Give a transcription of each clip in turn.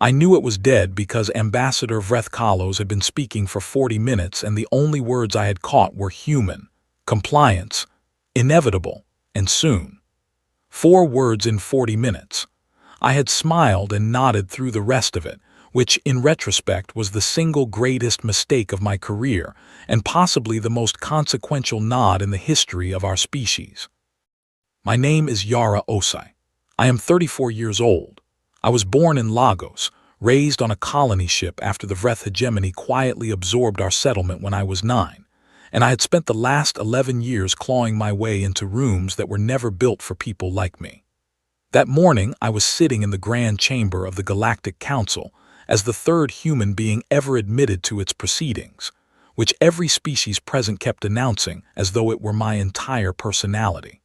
I knew it was dead because Ambassador Vreth had been speaking for 40 minutes and the only words I had caught were human, compliance, inevitable, and soon. 4 words in 40 minutes. I had smiled and nodded through the rest of it, which, in retrospect, was the single greatest mistake of my career and possibly the most consequential nod in the history of our species. My name is Yara Osai. I am 34 years old. I was born in Lagos, raised on a colony ship after the Vreth hegemony quietly absorbed our settlement when I was 9, and I had spent the last 11 years clawing my way into rooms that were never built for people like me. That morning, I was sitting in the grand chamber of the Galactic Council as the 3rd human being ever admitted to its proceedings, which every species present kept announcing as though it were my entire personality.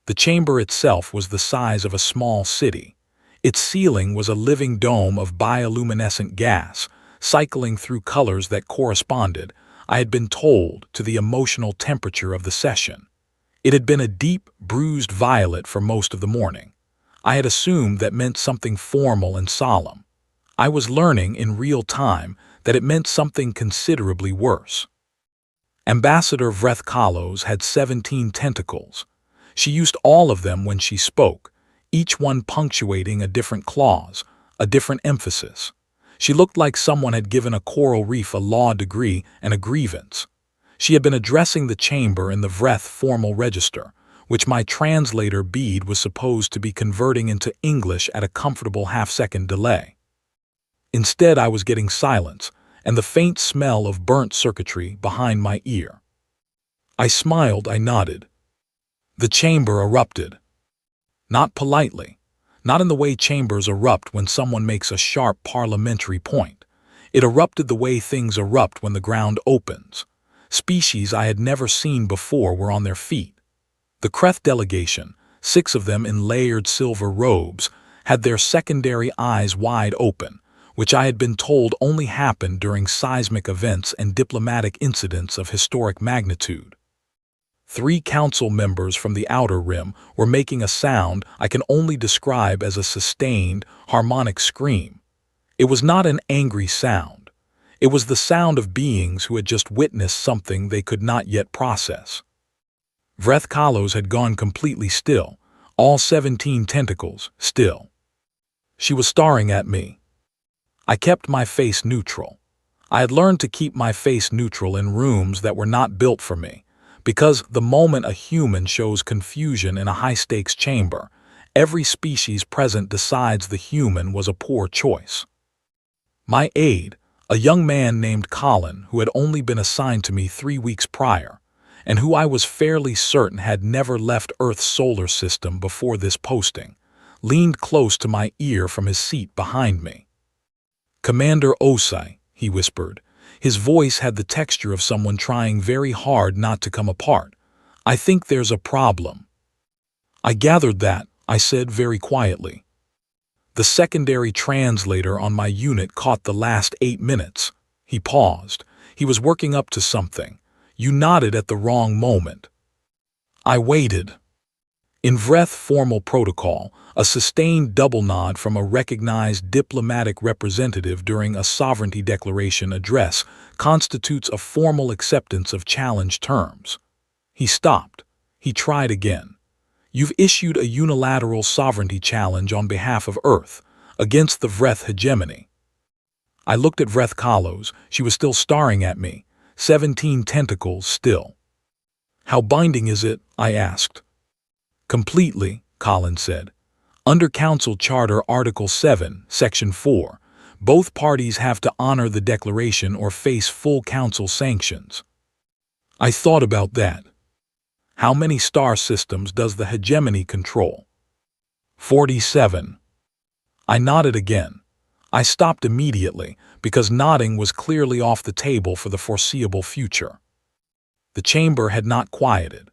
The chamber itself was the size of a small city. Its ceiling was a living dome of bioluminescent gas, cycling through colors that corresponded, I had been told, to the emotional temperature of the session. It had been a deep, bruised violet for most of the morning. I had assumed that meant something formal and solemn. I was learning in real time that it meant something considerably worse. Ambassador Vreth had 17 tentacles. She used all of them when she spoke, each one punctuating a different clause, a different emphasis. She looked like someone had given a coral reef a law degree and a grievance. She had been addressing the chamber in the Vreth formal register, which my translator bead was supposed to be converting into English at a comfortable half-second delay. Instead, I was getting silence and the faint smell of burnt circuitry behind my ear. I smiled, I nodded. The chamber erupted. Not politely, not in the way chambers erupt when someone makes a sharp parliamentary point. It erupted the way things erupt when the ground opens. Species I had never seen before were on their feet. The Kreth delegation, 6 of them in layered silver robes, had their secondary eyes wide open, which I had been told only happened during seismic events and diplomatic incidents of historic magnitude. 3 council members from the outer rim were making a sound I can only describe as a sustained, harmonic scream. It was not an angry sound. It was the sound of beings who had just witnessed something they could not yet process. Vreth had gone completely still, all 17 tentacles still. She was staring at me. I kept my face neutral. I had learned to keep my face neutral in rooms that were not built for me, because the moment a human shows confusion in a high-stakes chamber, every species present decides the human was a poor choice. My aide, a young man named Colin who had only been assigned to me 3 weeks prior, and who I was fairly certain had never left Earth's solar system before this posting, leaned close to my ear from his seat behind me. "Commander Osai," he whispered. His voice had the texture of someone trying very hard not to come apart. "I think there's a problem." "I gathered that," I said very quietly. The secondary translator on my unit caught the last 8 minutes. He paused. He was working up to something. "You nodded at the wrong moment." I waited. In Vreth formal protocol, a sustained double nod from a recognized diplomatic representative during a sovereignty declaration address constitutes a formal acceptance of challenge terms. He stopped. He tried again. "You've issued a unilateral sovereignty challenge on behalf of Earth, against the Vreth hegemony." I looked at Vreth. She was still staring at me, 17 tentacles still. "How binding is it?" I asked. "Completely," Colin said. "Under Council Charter Article 7, Section 4, both parties have to honor the declaration or face full Council sanctions." I thought about that. How many star systems does the hegemony control? 47. I nodded again. I stopped immediately because nodding was clearly off the table for the foreseeable future. The chamber had not quieted.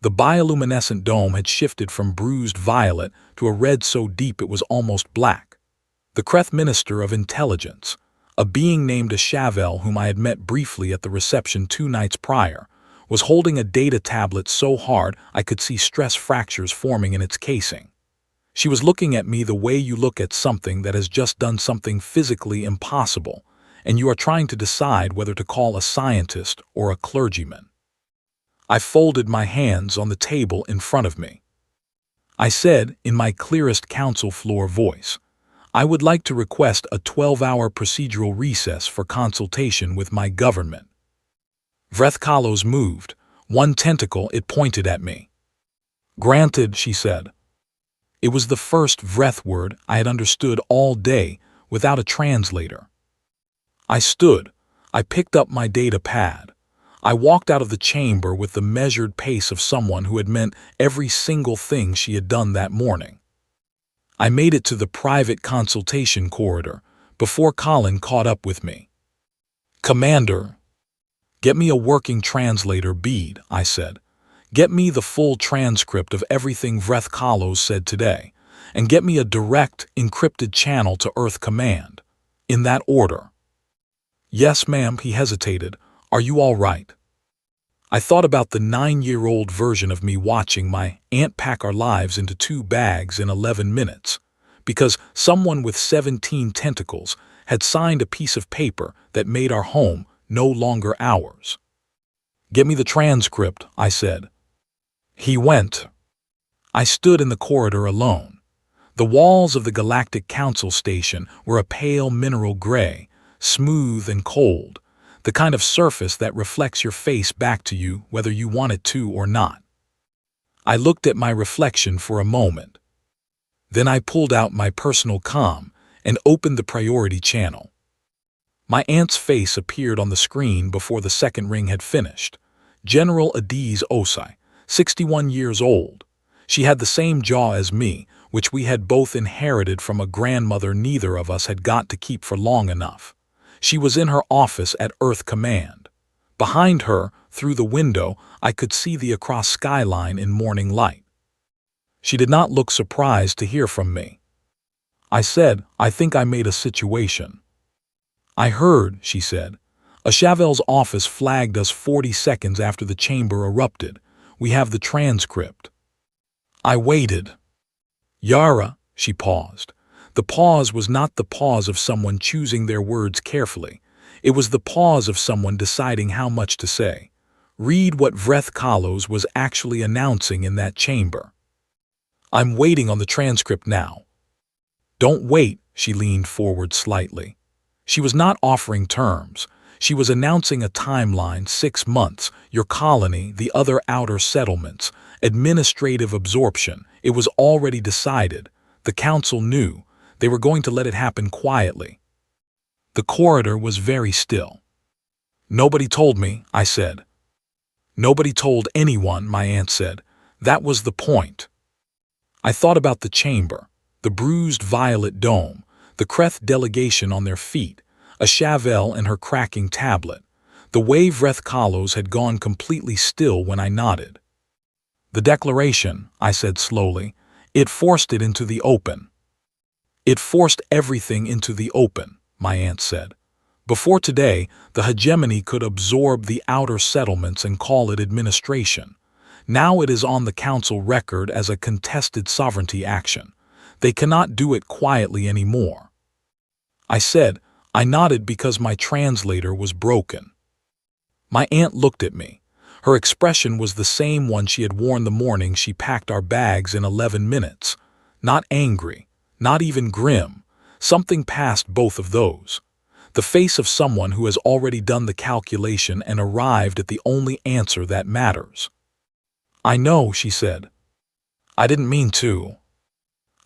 The bioluminescent dome had shifted from bruised violet to a red so deep it was almost black. The Kreth Minister of Intelligence, a being named Ashavel whom I had met briefly at the reception 2 nights prior, was holding a data tablet so hard I could see stress fractures forming in its casing. She was looking at me the way you look at something that has just done something physically impossible, and you are trying to decide whether to call a scientist or a clergyman. I folded my hands on the table in front of me. I said, in my clearest council floor voice, I would like to request a 12-hour procedural recess for consultation with my government. Vrethkalos moved. One tentacle it pointed at me. Granted, she said. It was the first Vreth word I had understood all day without a translator. I stood. I picked up my data pad. I walked out of the chamber with the measured pace of someone who had meant every single thing she had done that morning. I made it to the private consultation corridor before Colin caught up with me. Commander, get me a working translator bead, I said. Get me the full transcript of everything Vrethkalos said today, and get me a direct, encrypted channel to Earth Command. In that order. Yes, ma'am, he hesitated. Are you all right? I thought about the 9-year-old version of me watching my aunt pack our lives into 2 bags in 11 minutes, because someone with 17 tentacles had signed a piece of paper that made our home no longer ours. Get me the transcript, I said. He went. I stood in the corridor alone. The walls of the Galactic Council station were a pale mineral gray, smooth and cold, the kind of surface that reflects your face back to you whether you want it to or not. I looked at my reflection for a moment. Then I pulled out my personal comm and opened the priority channel. My aunt's face appeared on the screen before the second ring had finished. General Adiz Osai, 61 years old. She had the same jaw as me, which we had both inherited from a grandmother neither of us had got to keep for long enough. She was in her office at Earth Command. Behind her, through the window, I could see the across skyline in morning light. She did not look surprised to hear from me. I said, I think I made a situation. I heard, she said. Ashavel's office flagged us 40 seconds after the chamber erupted. We have the transcript. I waited. Yara, she paused. The pause was not the pause of someone choosing their words carefully. It was the pause of someone deciding how much to say. Read what Vrethkalos was actually announcing in that chamber. I'm waiting on the transcript now. Don't wait, she leaned forward slightly. She was not offering terms. She was announcing a timeline, 6 months, your colony, the other outer settlements, administrative absorption. It was already decided. The council knew. They were going to let it happen quietly. The corridor was very still. Nobody told me, I said. Nobody told anyone, my aunt said. That was the point. I thought about the chamber, the bruised violet dome, the Kreth delegation on their feet, Ashavel and her cracking tablet. The way Vrethkalos had gone completely still when I nodded. The declaration, I said slowly, it forced it into the open. It forced everything into the open, my aunt said. Before today, the hegemony could absorb the outer settlements and call it administration. Now it is on the council record as a contested sovereignty action. They cannot do it quietly anymore. I said, I nodded because my translator was broken. My aunt looked at me. Her expression was the same one she had worn the morning she packed our bags in 11 minutes. Not angry, not even grim, something past both of those. The face of someone who has already done the calculation and arrived at the only answer that matters. I know, she said. I didn't mean to.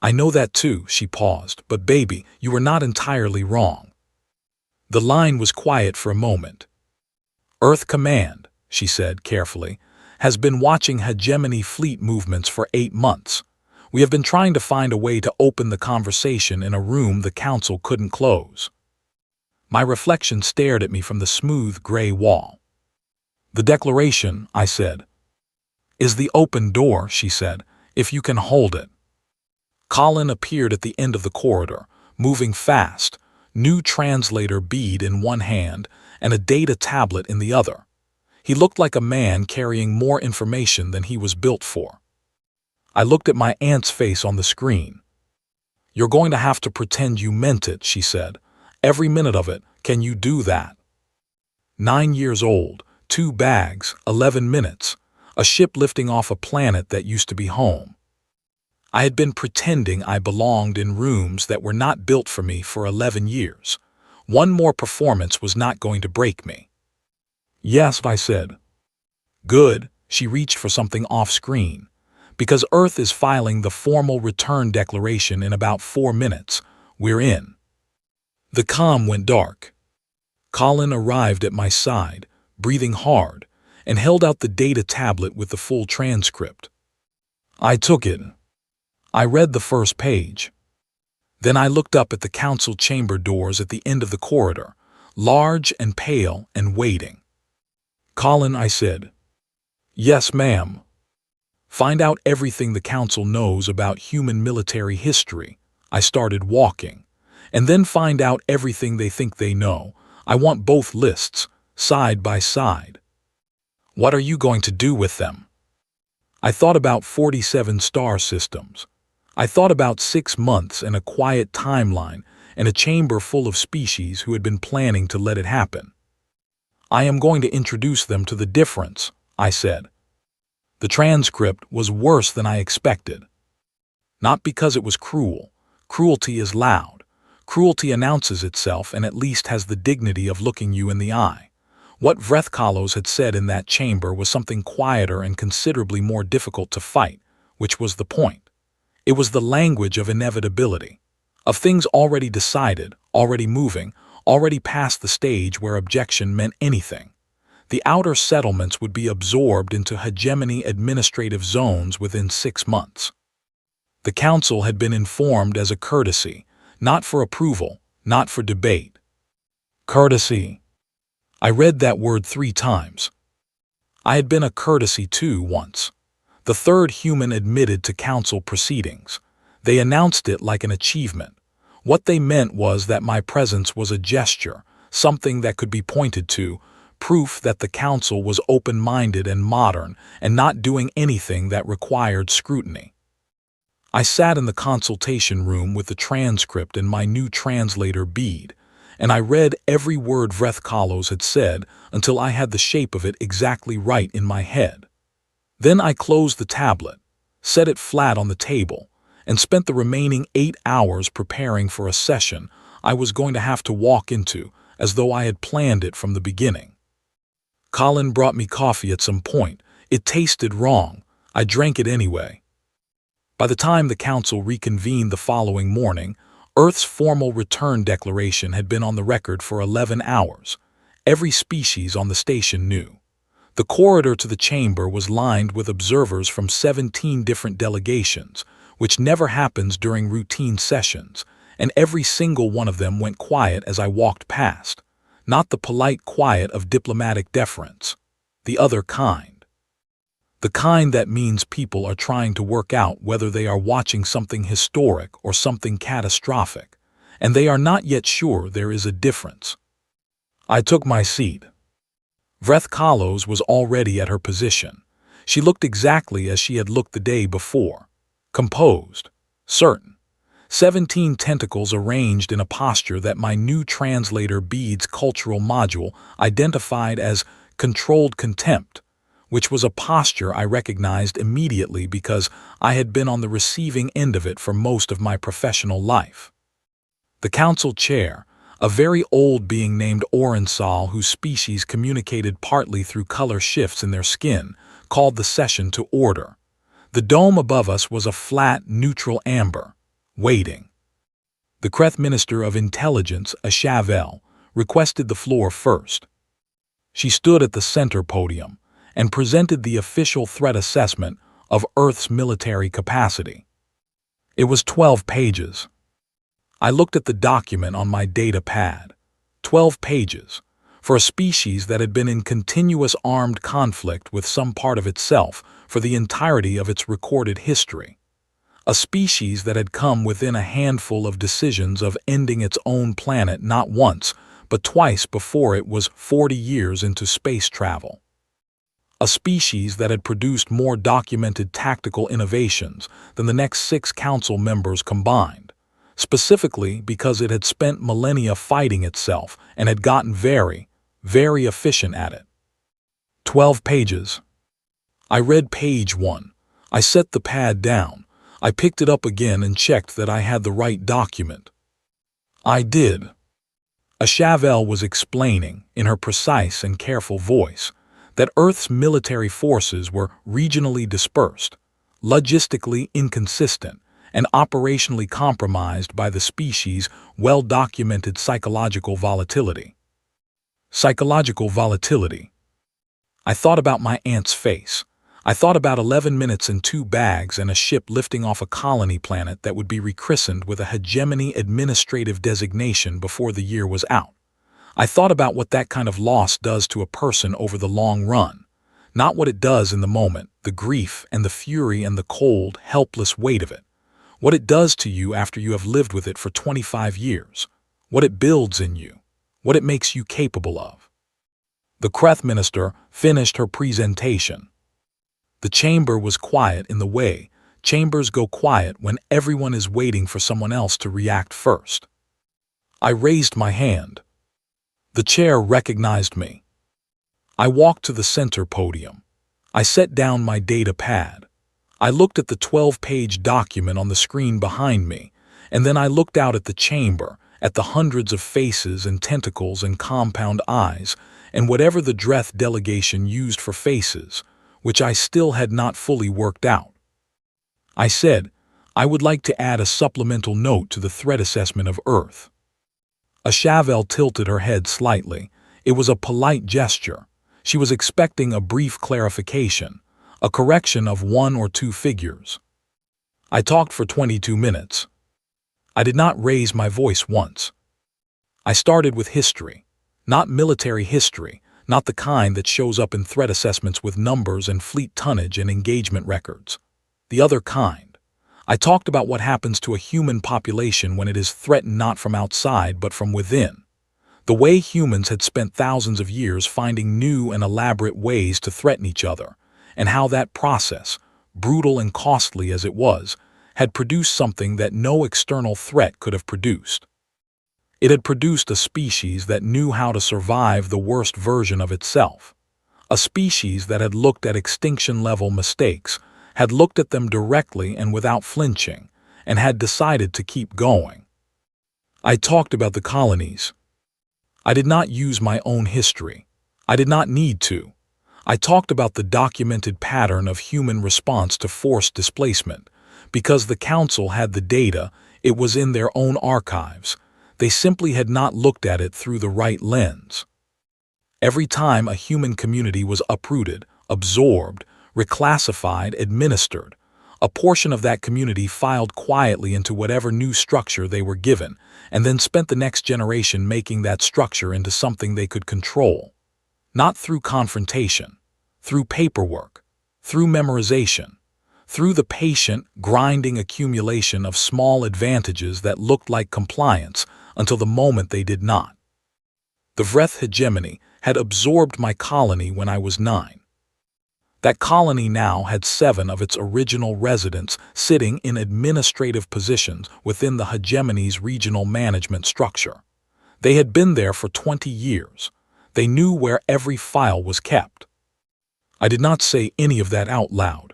I know that too, she paused, but baby, you were not entirely wrong. The line was quiet for a moment. Earth Command, she said carefully, has been watching hegemony fleet movements for 8 months. We have been trying to find a way to open the conversation in a room the council couldn't close. My reflection stared at me from the smooth gray wall. The declaration, I said. Is the open door, she said, if you can hold it. Colin appeared at the end of the corridor, moving fast, new translator bead in one hand and a data tablet in the other. He looked like a man carrying more information than he was built for. I looked at my aunt's face on the screen. You're going to have to pretend you meant it, she said. Every minute of it. Can you do that? 9 years old, 2 bags, 11 minutes. A ship lifting off a planet that used to be home. I had been pretending I belonged in rooms that were not built for me for 11 years. One more performance was not going to break me. Yes, I said. Good, she reached for something off-screen. Because Earth is filing the formal return declaration in about 4 minutes, we're in. The comm went dark. Colin arrived at my side, breathing hard, and held out the data tablet with the full transcript. I took it. I read the first page. Then I looked up at the council chamber doors at the end of the corridor, large and pale and waiting. Colin, I said. Yes, ma'am. Find out everything the council knows about human military history. I started walking. And then find out everything they think they know. I want both lists, side by side. What are you going to do with them? I thought about 47 star systems. I thought about 6 months and a quiet timeline and a chamber full of species who had been planning to let it happen. I am going to introduce them to the difference, I said. The transcript was worse than I expected. Not because it was cruel. Cruelty is loud. Cruelty announces itself and at least has the dignity of looking you in the eye. What Vrethkalos had said in that chamber was something quieter and considerably more difficult to fight, which was the point. It was the language of inevitability, of things already decided, already moving, already past the stage where objection meant anything. The outer settlements would be absorbed into hegemony administrative zones within 6 months. The council had been informed as a courtesy, not for approval, not for debate. Courtesy. I read that word 3 times. I had been a courtesy too once. The third human admitted to council proceedings. They announced it like an achievement. What they meant was that my presence was a gesture, something that could be pointed to, proof that the council was open-minded and modern and not doing anything that required scrutiny. I sat in the consultation room with the transcript and my new translator bead, and I read every word Vrethkalos had said until I had the shape of it exactly right in my head. Then I closed the tablet, set it flat on the table, and spent the remaining 8 hours preparing for a session I was going to have to walk into as though I had planned it from the beginning. Colin brought me coffee at some point. It tasted wrong. I drank it anyway. By the time the council reconvened the following morning, Earth's formal return declaration had been on the record for 11 hours. Every species on the station knew. The corridor to the chamber was lined with observers from 17 different delegations, which never happens during routine sessions, and every single one of them went quiet as I walked past. Not the polite quiet of diplomatic deference. The other kind. The kind that means people are trying to work out whether they are watching something historic or something catastrophic, and they are not yet sure there is a difference. I took my seat. Vrethkalos was already at her position. She looked exactly as she had looked the day before. Composed. Certain. 17 tentacles arranged in a posture that my new translator Bede's cultural module identified as controlled contempt, which was a posture I recognized immediately because I had been on the receiving end of it for most of my professional life. The council chair, a very old being named Orensal whose species communicated partly through color shifts in their skin, called the session to order. The dome above us was a flat, neutral amber, waiting. The Kreth Minister of Intelligence, Ashavel, requested the floor first. She stood at the center podium and presented the official threat assessment of Earth's military capacity. It was 12 pages. I looked at the document on my data pad. 12 pages. For a species that had been in continuous armed conflict with some part of itself for the entirety of its recorded history. A species that had come within a handful of decisions of ending its own planet not once, but twice before it was 40 years into space travel. A species that had produced more documented tactical innovations than the next 6 council members combined. specifically because it had spent millennia fighting itself and had gotten very, very efficient at it. 12 pages. I read page 1. I set the pad down. I picked it up again and checked that I had the right document. I did. HFY was explaining, in her precise and careful voice, that Earth's military forces were regionally dispersed, logistically inconsistent, and operationally compromised by the species' well-documented psychological volatility. Psychological volatility. I thought about my aunt's face. I thought about 11 minutes in 2 bags and a ship lifting off a colony planet that would be rechristened with a hegemony administrative designation before the year was out. I thought about what that kind of loss does to a person over the long run, not what it does in the moment, the grief and the fury and the cold, helpless weight of it. What it does to you after you have lived with it for 25 years, what it builds in you, what it makes you capable of. The Kreth minister finished her presentation. The chamber was quiet in the way chambers go quiet when everyone is waiting for someone else to react first. I raised my hand. The chair recognized me. I walked to the center podium. I set down my data pad. I looked at the 12-page document on the screen behind me, and then I looked out at the chamber, at the hundreds of faces and tentacles and compound eyes, and whatever the Dreth delegation used for faces, which I still had not fully worked out. I said, I would like to add a supplemental note to the threat assessment of Earth. HFY tilted her head slightly. It was a polite gesture. She was expecting a brief clarification, a correction of 1 or 2 figures. I talked for 22 minutes. I did not raise my voice once. I started with history, not military history, not the kind that shows up in threat assessments with numbers and fleet tonnage and engagement records. The other kind. I talked about what happens to a human population when it is threatened not from outside but from within. The way humans had spent thousands of years finding new and elaborate ways to threaten each other, and how that process, brutal and costly as it was, had produced something that no external threat could have produced. It had produced a species that knew how to survive the worst version of itself. A species that had looked at extinction-level mistakes, had looked at them directly and without flinching, and had decided to keep going. I talked about the colonies. I did not use my own history. I did not need to. I talked about the documented pattern of human response to forced displacement. Because the Council had the data, it was in their own archives. They simply had not looked at it through the right lens. Every time a human community was uprooted, absorbed, reclassified, administered, a portion of that community filed quietly into whatever new structure they were given, and then spent the next generation making that structure into something they could control. Not through confrontation, through paperwork, through memorization, through the patient, grinding accumulation of small advantages that looked like compliance until the moment they did not. The Vreth hegemony had absorbed my colony when I was 9. That colony now had 7 of its original residents sitting in administrative positions within the hegemony's regional management structure. They had been there for 20 years. They knew where every file was kept. I did not say any of that out loud.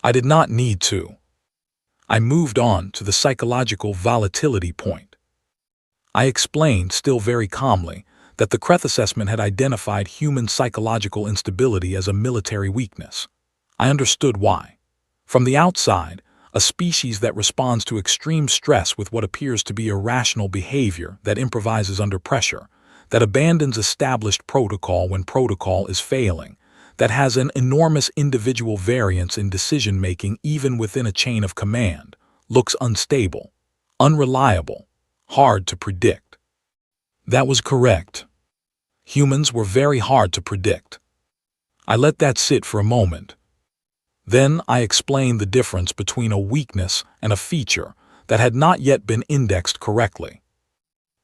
I did not need to. I moved on to the psychological volatility point. I explained, still very calmly, that the Kreth assessment had identified human psychological instability as a military weakness. I understood why. From the outside, a species that responds to extreme stress with what appears to be irrational behavior, that improvises under pressure, that abandons established protocol when protocol is failing, that has an enormous individual variance in decision-making even within a chain of command, looks unstable, unreliable, hard to predict. That was correct. Humans were very hard to predict. I let that sit for a moment. Then I explained the difference between a weakness and a feature that had not yet been indexed correctly.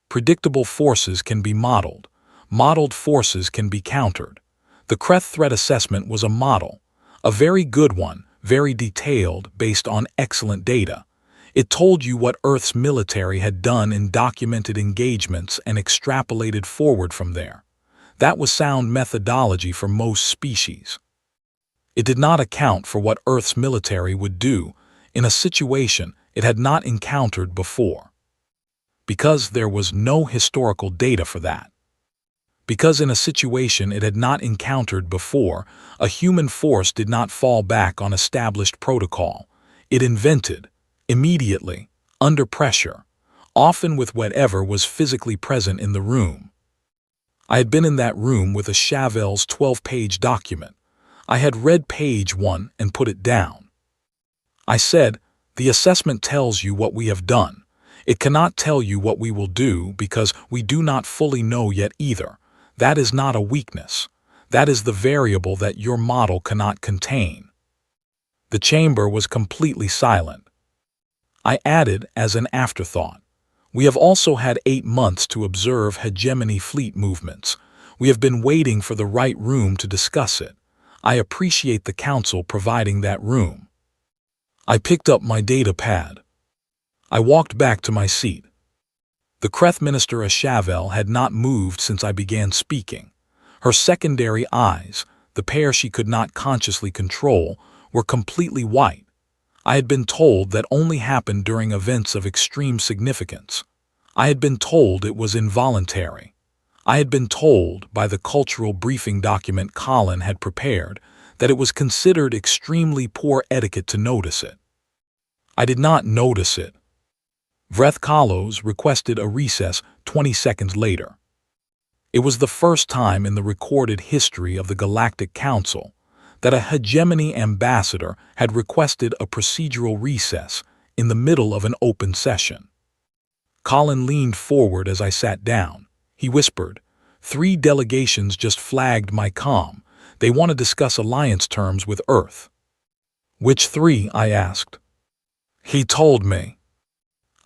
Predictable forces can be modeled. Modeled forces can be countered. The Kreth threat assessment was a model, a very good one, very detailed, based on excellent data. It told you what Earth's military had done in documented engagements and extrapolated forward from there. That was sound methodology for most species. It did not account for what Earth's military would do in a situation it had not encountered before. Because there was no historical data for that. Because in a situation it had not encountered before, a human force did not fall back on established protocol. It invented, immediately, under pressure, often with whatever was physically present in the room. I had been in that room with a Chavel's 12-page document. I had read page 1 and put it down. I said, "The assessment tells you what we have done. It cannot tell you what we will do because we do not fully know yet either. That is not a weakness. That is the variable that your model cannot contain." The chamber was completely silent. I added as an afterthought, "We have also had 8 months to observe hegemony fleet movements. We have been waiting for the right room to discuss it. I appreciate the council providing that room." I picked up my data pad. I walked back to my seat. The Kreth Minister Chavel had not moved since I began speaking. Her secondary eyes, the pair she could not consciously control, were completely white. I had been told that only happened during events of extreme significance. I had been told it was involuntary. I had been told by the cultural briefing document Colin had prepared that it was considered extremely poor etiquette to notice it. I did not notice it. Vreth Kalos requested a recess 20 seconds later. It was the first time in the recorded history of the Galactic Council that a hegemony ambassador had requested a procedural recess in the middle of an open session. Colin leaned forward as I sat down. He whispered, "3 delegations just flagged my comm. They want to discuss alliance terms with Earth." "Which 3?" I asked. He told me.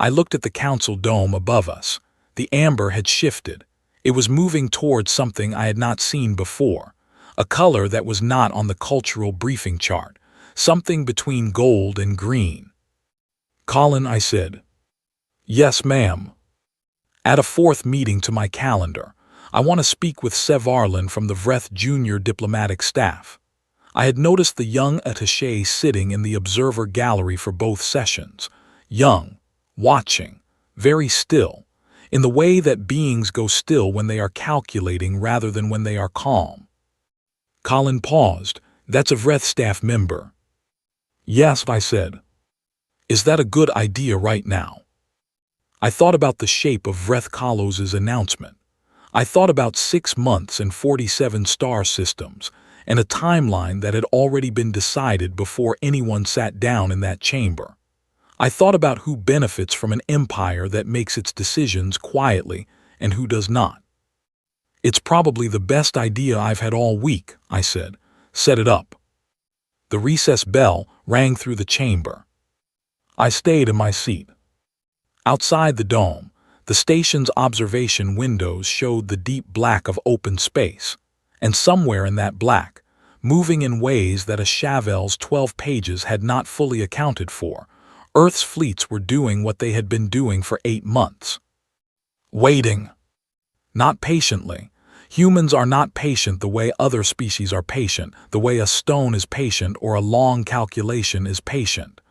I looked at the council dome above us. The amber had shifted. It was moving towards something I had not seen before, a color that was not on the cultural briefing chart, something between gold and green. "Colin," I said. "Yes, ma'am." "Add a 4th meeting to my calendar. I want to speak with Sev Arlen from the Vreth Junior Diplomatic Staff." I had noticed the young attaché sitting in the observer gallery for both sessions, young, watching, very still, in the way that beings go still when they are calculating rather than when they are calm. Colin paused. "That's a Vreth staff member." "Yes," I said. "Is that a good idea right now?" I thought about the shape of Vreth Kalos's announcement. I thought about 6 months and 47 star systems, and a timeline that had already been decided before anyone sat down in that chamber. I thought about who benefits from an empire that makes its decisions quietly and who does not. "It's probably the best idea I've had all week," I said. "Set it up." The recess bell rang through the chamber. I stayed in my seat. Outside the dome, the station's observation windows showed the deep black of open space, and somewhere in that black, moving in ways that a Chavel's 12 pages had not fully accounted for, Earth's fleets were doing what they had been doing for 8 months. Waiting. Not patiently. Humans are not patient the way other species are patient, the way a stone is patient or a long calculation is patient.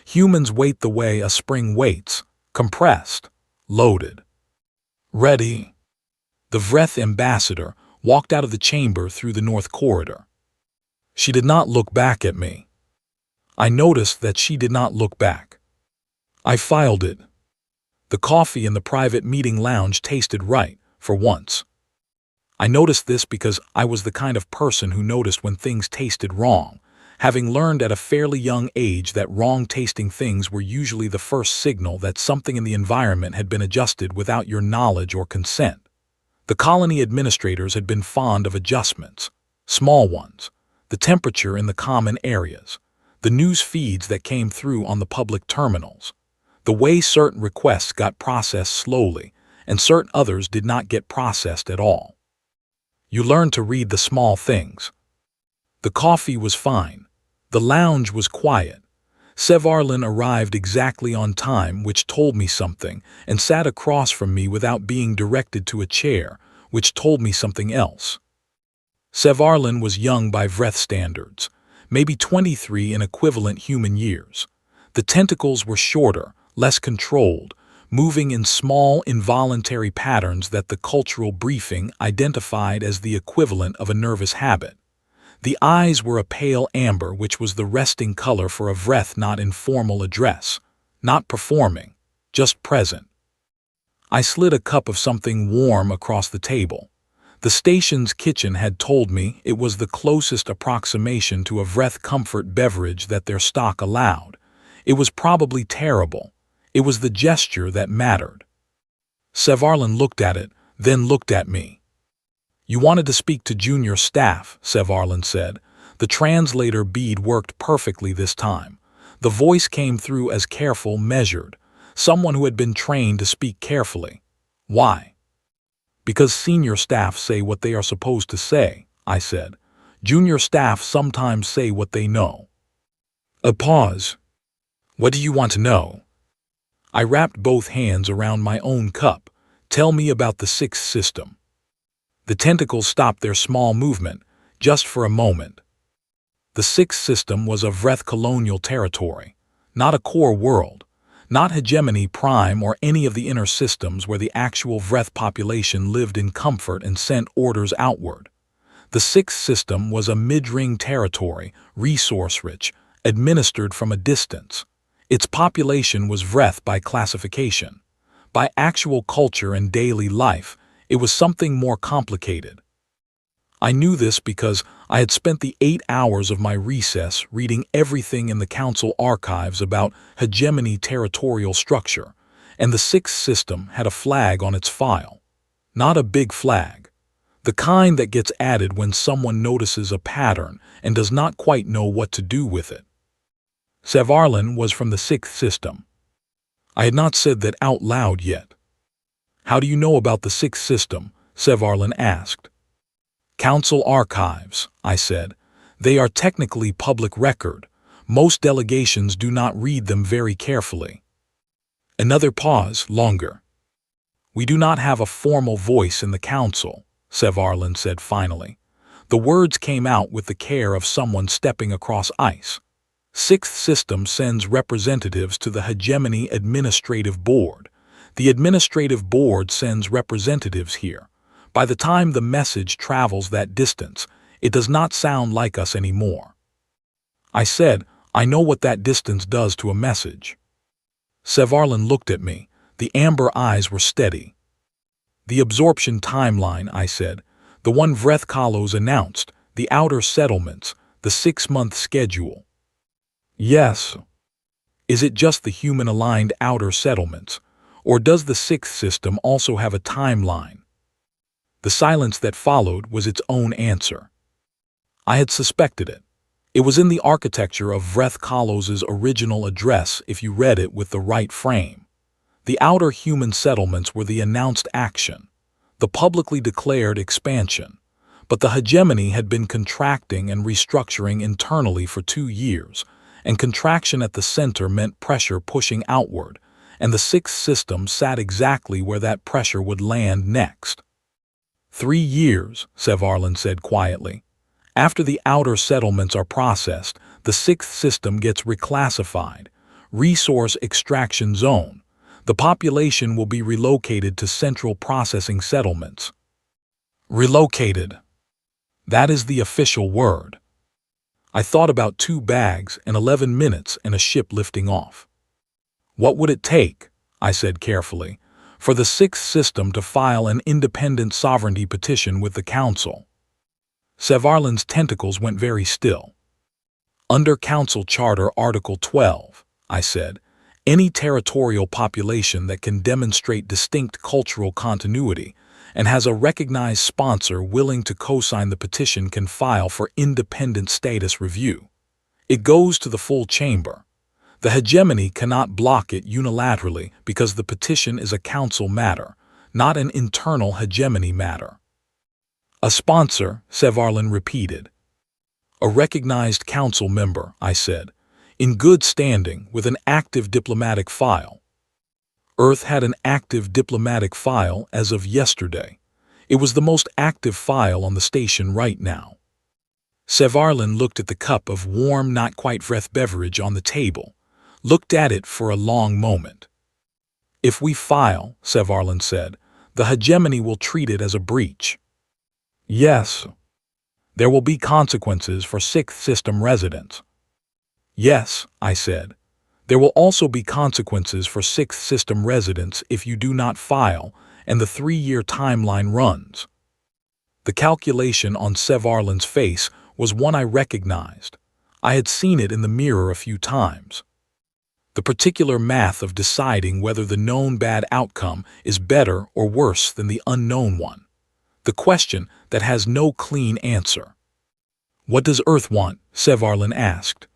Humans wait the way a spring waits, compressed, loaded. Ready. The Vreth ambassador walked out of the chamber through the north corridor. She did not look back at me. I noticed that she did not look back. I filed it. The coffee in the private meeting lounge tasted right, for once. I noticed this because I was the kind of person who noticed when things tasted wrong, having learned at a fairly young age that wrong-tasting things were usually the first signal that something in the environment had been adjusted without your knowledge or consent. The colony administrators had been fond of adjustments, small ones, the temperature in the common areas, the news feeds that came through on the public terminals, the way certain requests got processed slowly and certain others did not get processed at all. You learned to read the small things. The coffee was fine. The lounge was quiet. Sevarlin arrived exactly on time, which told me something, and sat across from me without being directed to a chair, which told me something else. Sevarlin was young by Vreth standards, maybe 23 in equivalent human years. The tentacles were shorter, less controlled, moving in small, involuntary patterns that the cultural briefing identified as the equivalent of a nervous habit. The eyes were a pale amber, which was the resting color for a Vreth not in formal address, not performing, just present. I slid a cup of something warm across the table. The station's kitchen had told me it was the closest approximation to a Vreth comfort beverage that their stock allowed. It was probably terrible. It was the gesture that mattered. Sevarlin looked at it, then looked at me. "You wanted to speak to junior staff," Sevarlin said. The translator bead worked perfectly this time. The voice came through as careful, measured, someone who had been trained to speak carefully. "Why?" "Because senior staff say what they are supposed to say," I said. "Junior staff sometimes say what they know." A pause. "What do you want to know?" I wrapped both hands around my own cup. "Tell me about the sixth system." The tentacles stopped their small movement, just for a moment. The sixth system was a Vreth colonial territory, not a core world, not Hegemony Prime or any of the inner systems where the actual Vreth population lived in comfort and sent orders outward. The sixth system was a mid-ring territory, resource-rich, administered from a distance. Its population was Vreth by classification. By actual culture and daily life, it was something more complicated. I knew this because I had spent the 8 hours of my recess reading everything in the Council archives about hegemony territorial structure, and the sixth system had a flag on its file. Not a big flag. The kind that gets added when someone notices a pattern and does not quite know what to do with it. Sevarlin was from the sixth system. I had not said that out loud yet. "How do you know about the sixth system?" Sevarlin asked. "Council archives," I said. "They are technically public record. Most delegations do not read them very carefully." Another pause, longer. "We do not have a formal voice in the council," Sevarlin said finally. The words came out with the care of someone stepping across ice. "Sixth system sends representatives to the Hegemony Administrative Board. The Administrative Board sends representatives here. By the time the message travels that distance, it does not sound like us anymore." I said, "I know what that distance does to a message." Sevarlin looked at me. The amber eyes were steady. "The absorption timeline," I said. "The one Vreth Kalos announced, the outer settlements, the 6-month schedule." "Yes." "Is it just the human-aligned outer settlements? Or does the sixth system also have a timeline?" The silence that followed was its own answer. I had suspected it. It was in the architecture of Vreth Kalos' original address if you read it with the right frame. The outer human settlements were the announced action, the publicly declared expansion. But the hegemony had been contracting and restructuring internally for 2 years, and contraction at the center meant pressure pushing outward, and the sixth system sat exactly where that pressure would land next. 3 years, Sevarlin said quietly. After the outer settlements are processed, the sixth system gets reclassified. Resource extraction zone. The population will be relocated to central processing settlements. Relocated. That is the official word. I thought about 2 bags and 11 minutes and a ship lifting off. "What would it take," I said carefully, "for the sixth system to file an independent sovereignty petition with the Council?" Sevarlin's tentacles went very still. "Under Council Charter Article 12, I said, any territorial population that can demonstrate distinct cultural continuity and has a recognized sponsor willing to co-sign the petition can file for independent status review. It goes to the full chamber. The hegemony cannot block it unilaterally because the petition is a council matter, not an internal hegemony matter." "A sponsor," Sevarlin repeated. "A recognized council member," I said. in good standing with an active diplomatic file. Earth had an active diplomatic file as of yesterday. It was the most active file on the station right now. Sevarlin looked at the cup of warm, not-quite-fresh beverage on the table, looked at it for a long moment. If we file, Sevarlin said, the hegemony will treat it as a breach. Yes. There will be consequences for Sixth System residents. Yes, I said. There will also be consequences for Sixth System residents if you do not file and the 3-year timeline runs. The calculation on Sevarlin's face was one I recognized. I had seen it in the mirror a few times. The particular math of deciding whether the known bad outcome is better or worse than the unknown one. The question that has no clean answer. What does Earth want? Sevarlin asked.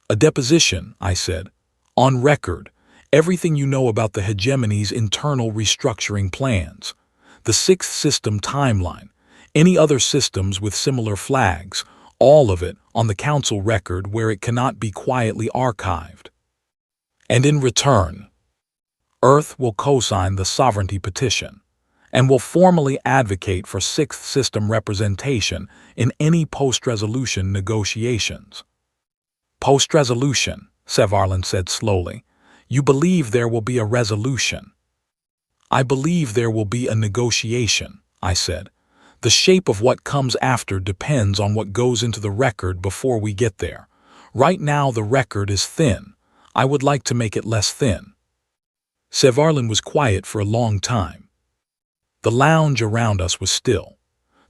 A deposition, I said. On record, everything you know about the hegemony's internal restructuring plans, the Sixth System timeline, any other systems with similar flags, all of it on the Council record where it cannot be quietly archived. And in return, Earth will co-sign the sovereignty petition and will formally advocate for Sixth System representation in any post-resolution negotiations. Post-resolution, Sevarlin said slowly. You believe there will be a resolution. I believe there will be a negotiation, I said. The shape of what comes after depends on what goes into the record before we get there. Right now the record is thin. I would like to make it less thin. Sevarlin was quiet for a long time. The lounge around us was still.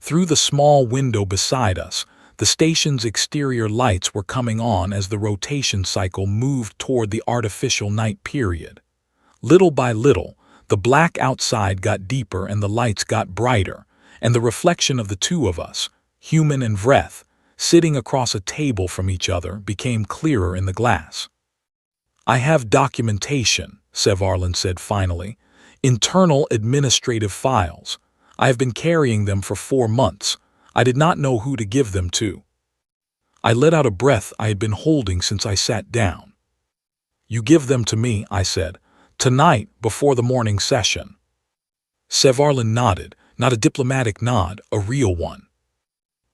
Through the small window beside us, the station's exterior lights were coming on as the rotation cycle moved toward the artificial night period. Little by little, the black outside got deeper and the lights got brighter, and the reflection of the two of us, human and Vreth, sitting across a table from each other, became clearer in the glass. I have documentation, Sevarlin said finally. Internal administrative files. I have been carrying them for 4 months. I did not know who to give them to. I let out a breath I had been holding since I sat down. You give them to me, I said, tonight before the morning session. Sevarlin nodded, not a diplomatic nod, a real one.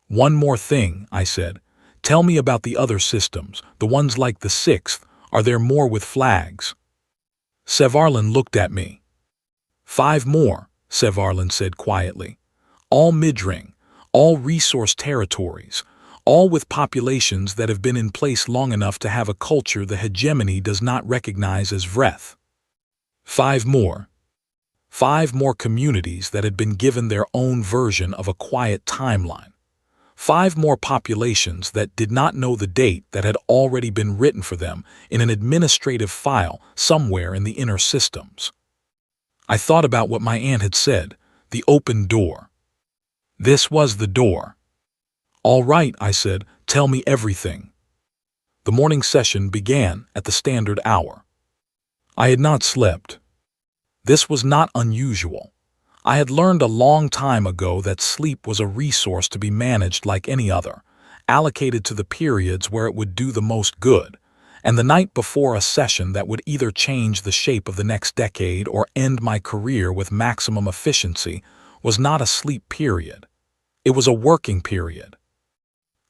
One more thing, I said. Tell me about the other systems, the ones like the Sixth. Are there more with flags? Sevarlin looked at me. 5 more, Sevarlin said quietly. All mid-ring, all resource territories, all with populations that have been in place long enough to have a culture the hegemony does not recognize as Vreth. 5 more. 5 more communities that had been given their own version of a quiet timeline. 5 more populations that did not know the date that had already been written for them in an administrative file somewhere in the inner systems. I thought about what my aunt had said, the open door. This was the door. All right, I said, tell me everything. The morning session began at the standard hour. I had not slept. This was not unusual. I had learned a long time ago that sleep was a resource to be managed like any other, allocated to the periods where it would do the most good, and the night before a session that would either change the shape of the next decade or end my career with maximum efficiency was not a sleep period. It was a working period.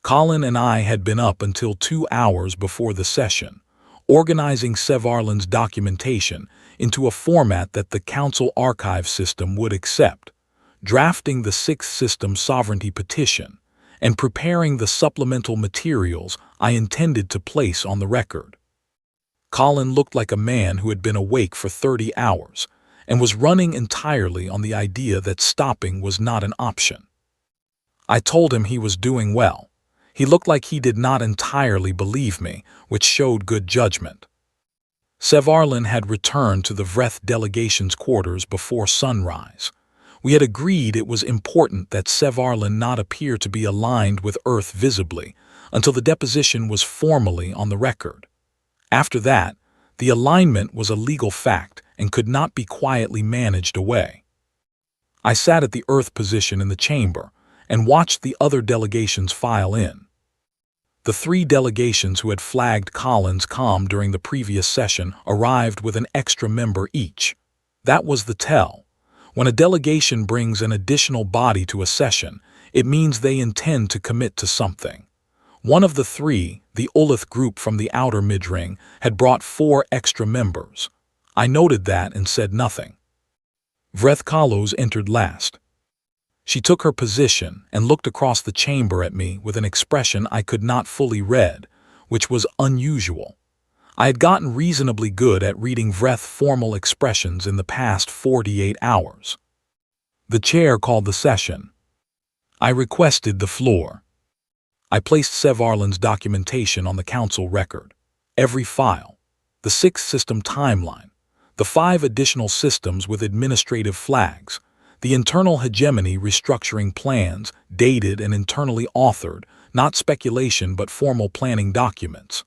Colin and I had been up until 2 hours before the session, organizing Sevarlin's documentation into a format that the Council archive system would accept, drafting the Sixth System sovereignty petition, and preparing the supplemental materials I intended to place on the record. Colin looked like a man who had been awake for 30 hours and was running entirely on the idea that stopping was not an option. I told him he was doing well. He looked like he did not entirely believe me, which showed good judgment. Sevarlin had returned to the Vreth delegation's quarters before sunrise. We had agreed it was important that Sevarlin not appear to be aligned with Earth visibly until the deposition was formally on the record. After that, the alignment was a legal fact and could not be quietly managed away. I sat at the Earth position in the chamber and watched the other delegations file in. The 3 delegations who had flagged Collins' comm during the previous session arrived with an extra member each. That was the tell. When a delegation brings an additional body to a session, it means they intend to commit to something. One of the 3, the Ullith group from the outer mid-ring, had brought 4 extra members. I noted that and said nothing. Vreth Kalos entered last. She took her position and looked across the chamber at me with an expression I could not fully read, which was unusual. I had gotten reasonably good at reading Vreth formal expressions in the past 48 hours. The chair called the session. I requested the floor. I placed Sev Arlen's documentation on the council record. Every file, the 6 system timeline, the 5 additional systems with administrative flags, the internal hegemony restructuring plans, dated and internally authored, not speculation but formal planning documents.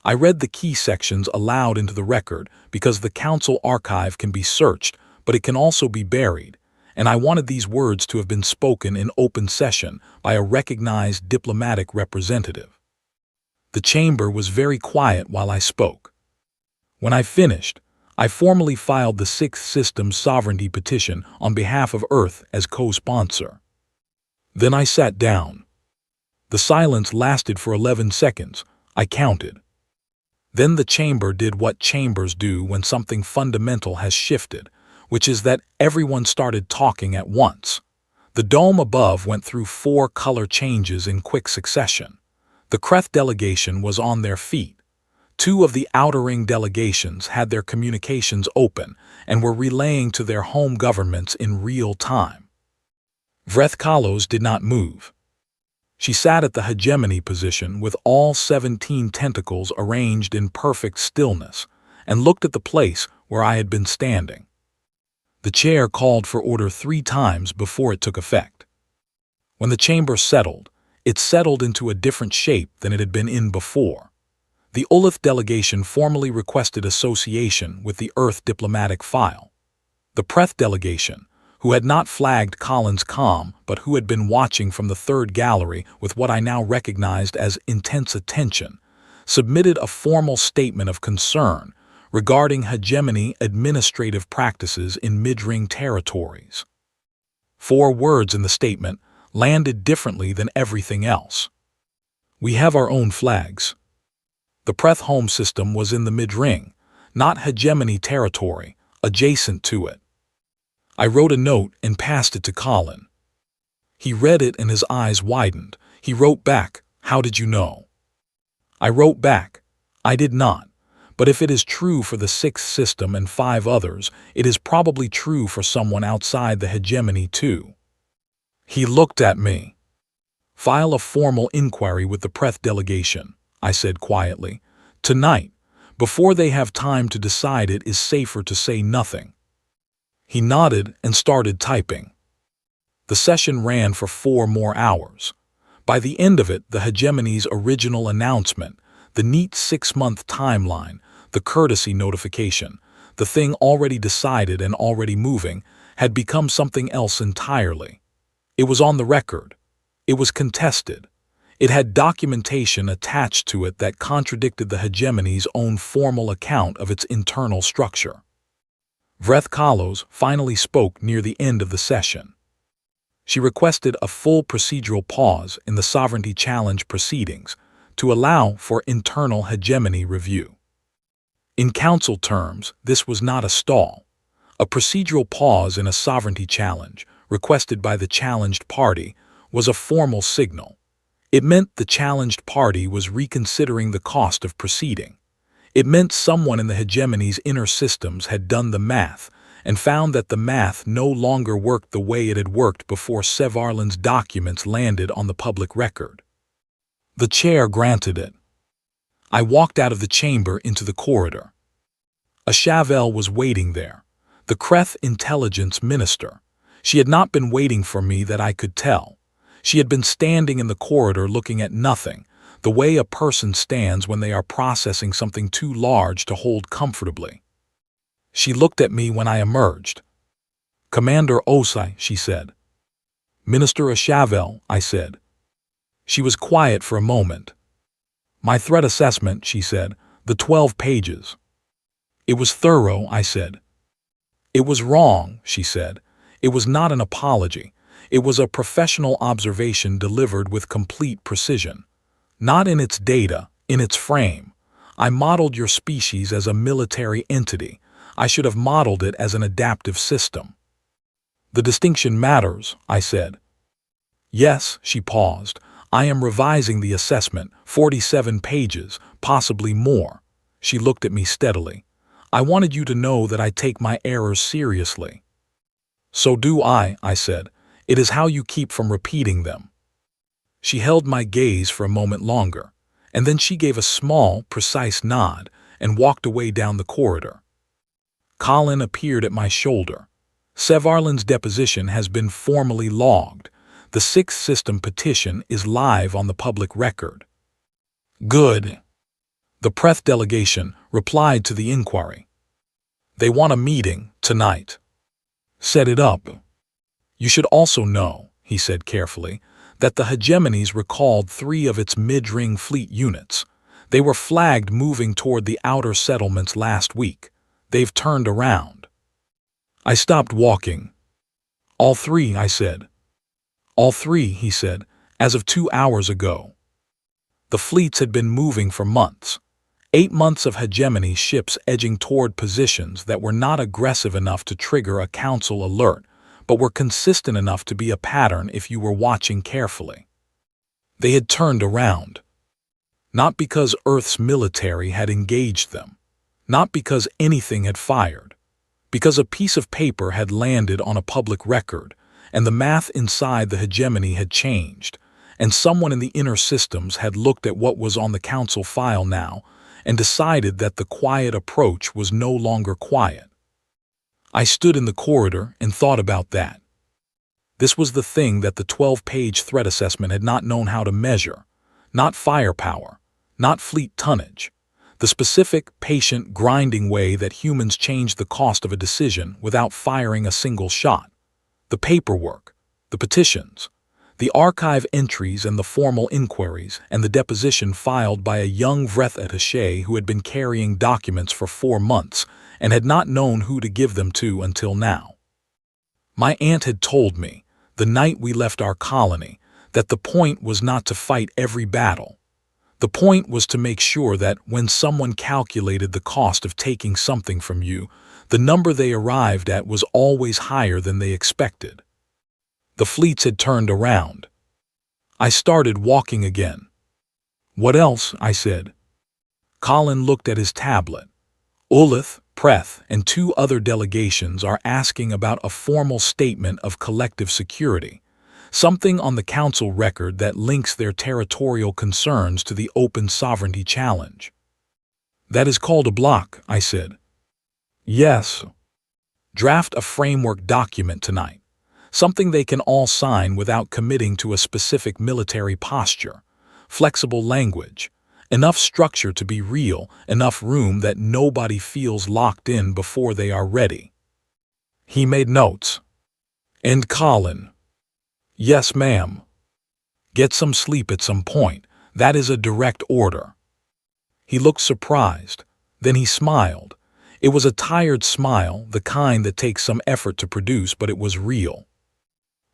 I read the key sections aloud into the record because the council archive can be searched, but it can also be buried, and I wanted these words to have been spoken in open session by a recognized diplomatic representative. The chamber was very quiet while I spoke. When I finished, I formally filed the 6th System's sovereignty petition on behalf of Earth as co-sponsor. Then I sat down. The silence lasted for 11 seconds. I counted. Then the chamber did what chambers do when something fundamental has shifted, which is that everyone started talking at once. The dome above went through 4 color changes in quick succession. The Kreth delegation was on their feet. 2 of the outer ring delegations had their communications open and were relaying to their home governments in real time. Vreth Kalos did not move. She sat at the hegemony position with all 17 tentacles arranged in perfect stillness and looked at the place where I had been standing. The chair called for order 3 times before it took effect. When the chamber settled, it settled into a different shape than it had been in before. The Ullith delegation formally requested association with the Earth diplomatic file. The Preth delegation, who had not flagged Collins' comm but who had been watching from the 3rd gallery with what I now recognized as intense attention, submitted a formal statement of concern regarding hegemony administrative practices in mid-ring territories. 4 words in the statement landed differently than everything else. We have our own flags. The Preth home system was in the mid-ring, not hegemony territory, adjacent to it. I wrote a note and passed it to Colin. He read it and his eyes widened. He wrote back, "How did you know?" I wrote back, "I did not, but if it is true for the 6th system and 5 others, it is probably true for someone outside the hegemony too." He looked at me. "File a formal inquiry with the Preth delegation," I said quietly. "Tonight, before they have time to decide, it is safer to say nothing." He nodded and started typing. The session ran for 4 more hours. By the end of it, the hegemony's original announcement, the neat 6-month timeline, the courtesy notification, the thing already decided and already moving, had become something else entirely. It was on the record. It was contested. It had documentation attached to it that contradicted the hegemony's own formal account of its internal structure. Vreth Kalos finally spoke near the end of the session. She requested a full procedural pause in the sovereignty challenge proceedings to allow for internal hegemony review. In council terms, this was not a stall. A procedural pause in a sovereignty challenge, requested by the challenged party, was a formal signal. It meant the challenged party was reconsidering the cost of proceeding. It meant someone in the hegemony's inner systems had done the math and found that the math no longer worked the way it had worked before Sev Arlen's documents landed on the public record. The chair granted it. I walked out of the chamber into the corridor. A Chavel was waiting there, the Kreth intelligence minister. She had not been waiting for me that I could tell. She had been standing in the corridor looking at nothing, the way a person stands when they are processing something too large to hold comfortably. She looked at me when I emerged. "Commander Osai," she said. "Minister Chavel," I said. She was quiet for a moment. My threat assessment, she said, the 12 pages. It was thorough, I said. It was wrong, she said. It was not an apology. It was a professional observation delivered with complete precision. Not in its data, in its frame. I modeled your species as a military entity. I should have modeled it as an adaptive system. The distinction matters, I said. Yes, she paused. I am revising the assessment, 47 pages, possibly more. She looked at me steadily. I wanted you to know that I take my errors seriously. So do I said. It is how you keep from repeating them. She held my gaze for a moment longer, and then she gave a small, precise nod and walked away down the corridor. Colin appeared at my shoulder. Sevarlin's deposition has been formally logged. The Sixth System petition is live on the public record. Good. The Preth delegation replied to the inquiry. They want a meeting tonight. Set it up. You should also know, he said carefully, that the hegemonies recalled 3 of its mid-ring fleet units. They were flagged moving toward the outer settlements last week. They've turned around. I stopped walking. All 3, I said. All 3, he said, as of 2 hours ago. The fleets had been moving for months. 8 months of hegemony ships edging toward positions that were not aggressive enough to trigger a council alert, but were consistent enough to be a pattern if you were watching carefully. They had turned around. Not because Earth's military had engaged them. Not because anything had fired. Because a piece of paper had landed on a public record, and the math inside the hegemony had changed, and someone in the inner systems had looked at what was on the council file now and decided that the quiet approach was no longer quiet. I stood in the corridor and thought about that. This was the thing that the 12-page threat assessment had not known how to measure. Not firepower, not fleet tonnage. The specific, patient, grinding way that humans change the cost of a decision without firing a single shot. The paperwork, the petitions, the archive entries and the formal inquiries and the deposition filed by a young Vreth attaché who had been carrying documents for 4 months and had not known who to give them to until now. My aunt had told me, the night we left our colony, that the point was not to fight every battle. The point was to make sure that when someone calculated the cost of taking something from you, the number they arrived at was always higher than they expected. The fleets had turned around. I started walking again. What else? I said. Colin looked at his tablet. Ullith, Preth, and 2 other delegations are asking about a formal statement of collective security, something on the council record that links their territorial concerns to the open sovereignty challenge. That is called a block, I said. Yes. Draft a framework document tonight. Something they can all sign without committing to a specific military posture. Flexible language. Enough structure to be real, enough room that nobody feels locked in before they are ready. He made notes. And Colin. Yes, ma'am. Get some sleep at some point. That is a direct order. He looked surprised. Then he smiled. It was a tired smile, the kind that takes some effort to produce, but it was real.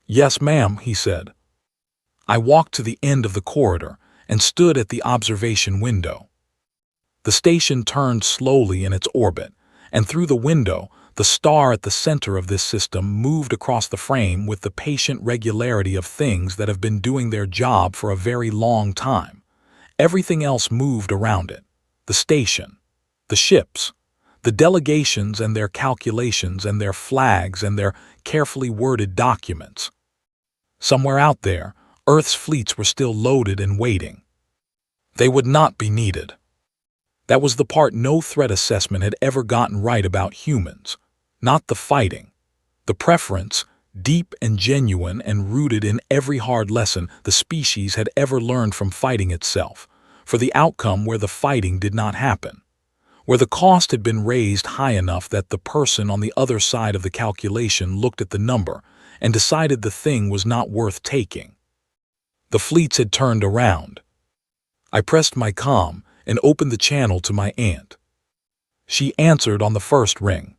Yes, ma'am, he said. I walked to the end of the corridor and stood at the observation window. The station turned slowly in its orbit, and through the window, the star at the center of this system moved across the frame with the patient regularity of things that have been doing their job for a very long time. Everything else moved around it. The station, the ships, the delegations and their calculations and their flags and their carefully worded documents. Somewhere out there, Earth's fleets were still loaded and waiting. They would not be needed. That was the part no threat assessment had ever gotten right about humans. Not the fighting. The preference, deep and genuine and rooted in every hard lesson the species had ever learned from fighting itself, for the outcome where the fighting did not happen. Where the cost had been raised high enough that the person on the other side of the calculation looked at the number and decided the thing was not worth taking. The fleets had turned around. I pressed my comm and opened the channel to my aunt. She answered on the first ring.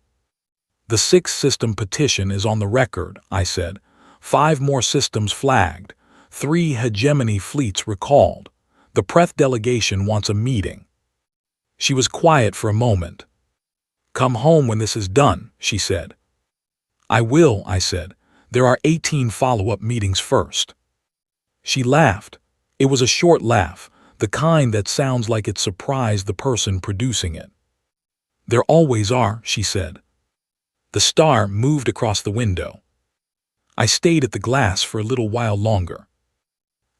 "The sixth system petition is on the record," I said. "5 more systems flagged. 3 hegemony fleets recalled. The Preth delegation wants a meeting." She was quiet for a moment. "Come home when this is done," she said. "I will," I said. "There are 18 follow-up meetings first." She laughed. It was a short laugh, the kind that sounds like it surprised the person producing it. "There always are," she said. The star moved across the window. I stayed at the glass for a little while longer.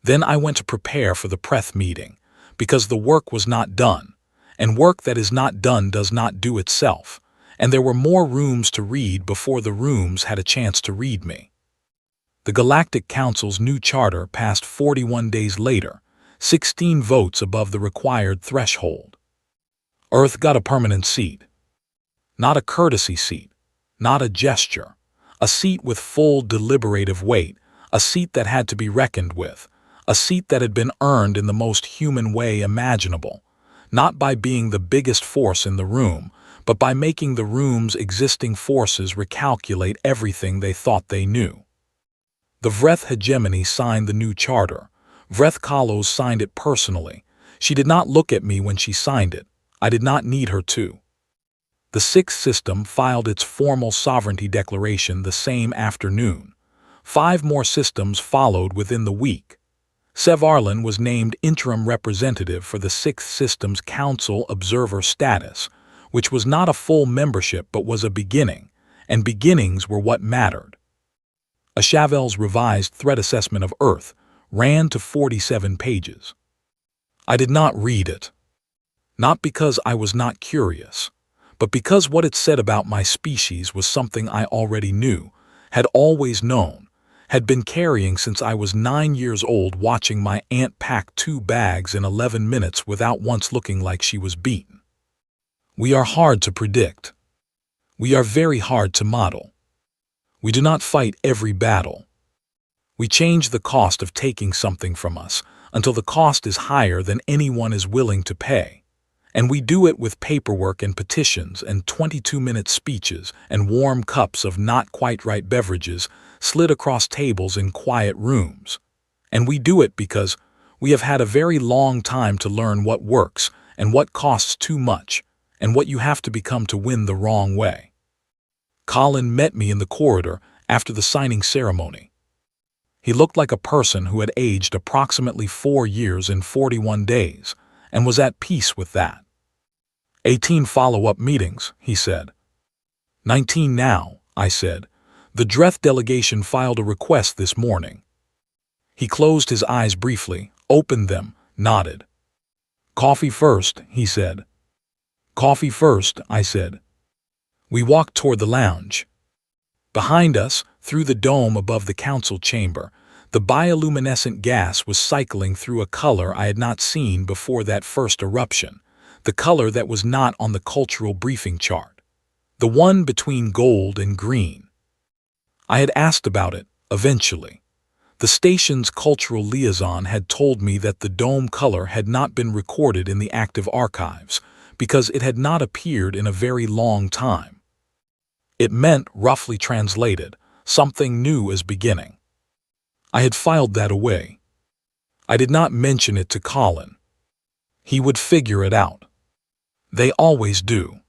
Then I went to prepare for the Preth meeting, because the work was not done, and work that is not done does not do itself, and there were more rooms to read before the rooms had a chance to read me. The Galactic Council's new charter passed 41 days later, 16 votes above the required threshold. Earth got a permanent seat. Not a courtesy seat, not a gesture, a seat with full deliberative weight, a seat that had to be reckoned with, a seat that had been earned in the most human way imaginable, not by being the biggest force in the room, but by making the room's existing forces recalculate everything they thought they knew. The Vreth hegemony signed the new charter. Vreth Kalos signed it personally. She did not look at me when she signed it. I did not need her to. The sixth system filed its formal sovereignty declaration the same afternoon. 5 more systems followed within the week. Sevarlan was named interim representative for the sixth system's council observer status, which was not a full membership but was a beginning, and beginnings were what mattered. Ashavel's revised threat assessment of Earth ran to 47 pages. I did not read it. Not because I was not curious, but because what it said about my species was something I already knew, had always known, had been carrying since I was 9 years old, watching my aunt pack 2 bags in 11 minutes without once looking like she was beaten. We are hard to predict. We are very hard to model. We do not fight every battle. We change the cost of taking something from us until the cost is higher than anyone is willing to pay. And we do it with paperwork and petitions and 22-minute speeches and warm cups of not quite right beverages slid across tables in quiet rooms. And we do it because we have had a very long time to learn what works and what costs too much and what you have to become to win the wrong way. Colin met me in the corridor after the signing ceremony. He looked like a person who had aged approximately 4 years in 41 days and was at peace with that. 18 follow-up meetings, he said. 19 now, I said. The Dreth delegation filed a request this morning. He closed his eyes briefly, opened them, nodded. Coffee first, he said. Coffee first, I said. We walked toward the lounge. Behind us, through the dome above the council chamber, the bioluminescent gas was cycling through a color I had not seen before that first eruption, the color that was not on the cultural briefing chart, the one between gold and green. I had asked about it, eventually. The station's cultural liaison had told me that the dome color had not been recorded in the active archives because it had not appeared in a very long time. It meant, roughly translated, something new is beginning. I had filed that away. I did not mention it to Colin. He would figure it out. They always do.